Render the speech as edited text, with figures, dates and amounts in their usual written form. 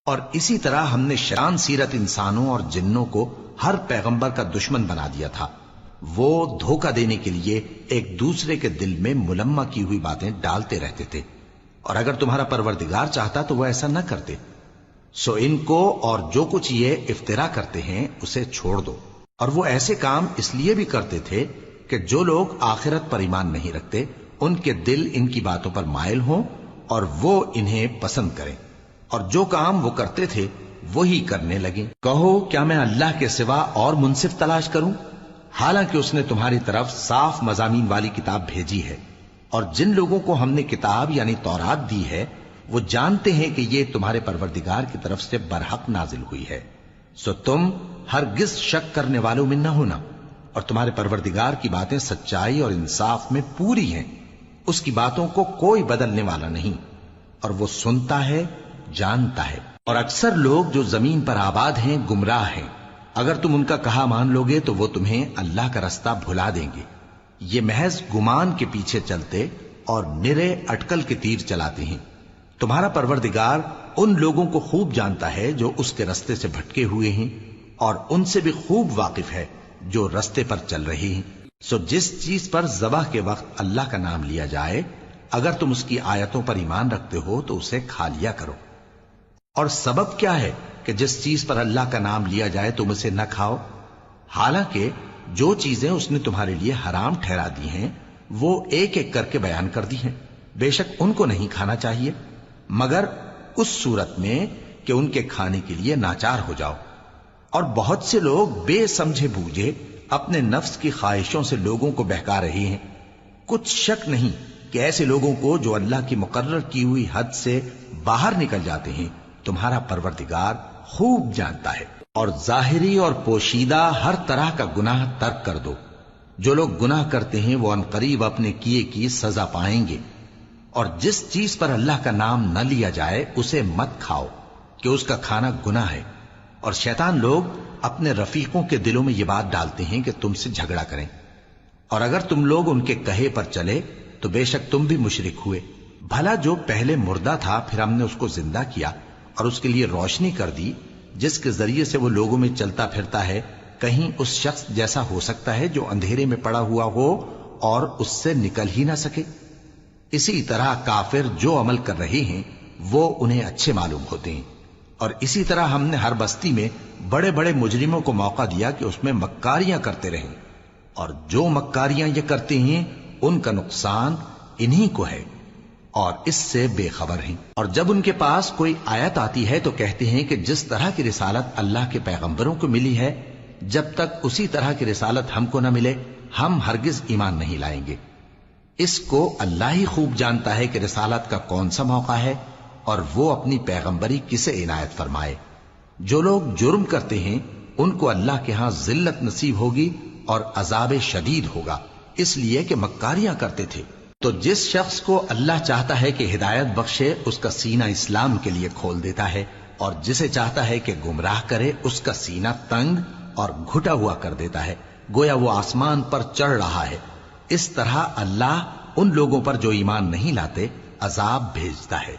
اور اسی طرح ہم نے شیطان سیرت انسانوں اور جنوں کو ہر پیغمبر کا دشمن بنا دیا تھا. وہ دھوکہ دینے کے لیے ایک دوسرے کے دل میں ملمہ کی ہوئی باتیں ڈالتے رہتے تھے، اور اگر تمہارا پروردگار چاہتا تو وہ ایسا نہ کرتے. سو ان کو اور جو کچھ یہ افطرا کرتے ہیں اسے چھوڑ دو. اور وہ ایسے کام اس لیے بھی کرتے تھے کہ جو لوگ آخرت پر ایمان نہیں رکھتے ان کے دل ان کی باتوں پر مائل ہوں اور وہ انہیں پسند کریں، اور جو کام وہ کرتے تھے وہی کرنے لگیں. کہو کیا میں اللہ کے سوا اور منصف تلاش کروں، حالانکہ اس نے تمہاری طرف صاف مضامین والی کتاب بھیجی ہے. اور جن لوگوں کو ہم نے کتاب یعنی تورات دی ہے وہ جانتے ہیں کہ یہ تمہارے پروردگار کی طرف سے برحق نازل ہوئی ہے. سو تم ہرگز شک کرنے والوں میں نہ ہونا، اور تمہارے پروردگار کی باتیں سچائی اور انصاف میں پوری ہیں. اس کی باتوں کو کوئی بدلنے والا نہیں، اور وہ سنتا ہے جانتا ہے. اور اکثر لوگ جو زمین پر آباد ہیں گمراہ ہیں. اگر تم ان کا کہا مان لوگے تو وہ تمہیں اللہ کا رستہ بھلا دیں گے. یہ محض گمان کے پیچھے چلتے اور نرے اٹکل کے تیر چلاتے ہیں. تمہارا پروردگار ان لوگوں کو خوب جانتا ہے جو اس کے رستے سے بھٹکے ہوئے ہیں، اور ان سے بھی خوب واقف ہے جو رستے پر چل رہے ہیں. سو جس چیز پر ذبح کے وقت اللہ کا نام لیا جائے اگر تم اس کی آیتوں پر ایمان رکھتے ہو تو اسے کھا لیا کرو. اور سبب کیا ہے کہ جس چیز پر اللہ کا نام لیا جائے تم اسے نہ کھاؤ، حالانکہ جو چیزیں اس نے تمہارے لیے حرام ٹھہرا دی ہیں وہ ایک ایک کر کے بیان کر دی ہیں. بے شک ان کو نہیں کھانا چاہیے مگر اس صورت میں کہ ان کے کھانے کے لیے ناچار ہو جاؤ. اور بہت سے لوگ بے سمجھے بوجھے اپنے نفس کی خواہشوں سے لوگوں کو بہکا رہے ہیں. کچھ شک نہیں کہ ایسے لوگوں کو جو اللہ کی مقرر کی ہوئی حد سے باہر نکل جاتے ہیں تمہارا پروردگار خوب جانتا ہے. اور ظاہری اور پوشیدہ ہر طرح کا گناہ ترک کر دو. جو لوگ گناہ کرتے ہیں وہ عنقریب اپنے کیے کی سزا پائیں گے. اور جس چیز پر اللہ کا نام نہ لیا جائے اسے مت کھاؤ کہ اس کا کھانا گناہ ہے. اور شیطان لوگ اپنے رفیقوں کے دلوں میں یہ بات ڈالتے ہیں کہ تم سے جھگڑا کریں، اور اگر تم لوگ ان کے کہے پر چلے تو بے شک تم بھی مشرک ہوئے. بھلا جو پہلے مردہ تھا پھر ہم نے اس کو زندہ کیا اور اس کے لیے روشنی کر دی جس کے ذریعے سے وہ لوگوں میں چلتا پھرتا ہے، کہیں اس شخص جیسا ہو سکتا ہے جو اندھیرے میں پڑا ہوا ہو اور اس سے نکل ہی نہ سکے. اسی طرح کافر جو عمل کر رہے ہیں وہ انہیں اچھے معلوم ہوتے ہیں. اور اسی طرح ہم نے ہر بستی میں بڑے بڑے مجرموں کو موقع دیا کہ اس میں مکاریاں کرتے رہیں، اور جو مکاریاں یہ کرتے ہیں ان کا نقصان انہی کو ہے اور اس سے بے خبر ہیں. اور جب ان کے پاس کوئی آیت آتی ہے تو کہتے ہیں کہ جس طرح کی رسالت اللہ کے پیغمبروں کو ملی ہے جب تک اسی طرح کی رسالت ہم کو نہ ملے ہم ہرگز ایمان نہیں لائیں گے. اس کو اللہ ہی خوب جانتا ہے کہ رسالت کا کون سا موقع ہے اور وہ اپنی پیغمبری کسے عنایت فرمائے. جو لوگ جرم کرتے ہیں ان کو اللہ کے ہاں ذلت نصیب ہوگی اور عذاب شدید ہوگا، اس لیے کہ مکاریاں کرتے تھے. تو جس شخص کو اللہ چاہتا ہے کہ ہدایت بخشے اس کا سینہ اسلام کے لیے کھول دیتا ہے، اور جسے چاہتا ہے کہ گمراہ کرے اس کا سینہ تنگ اور گھٹا ہوا کر دیتا ہے، گویا وہ آسمان پر چڑھ رہا ہے. اس طرح اللہ ان لوگوں پر جو ایمان نہیں لاتے عذاب بھیجتا ہے.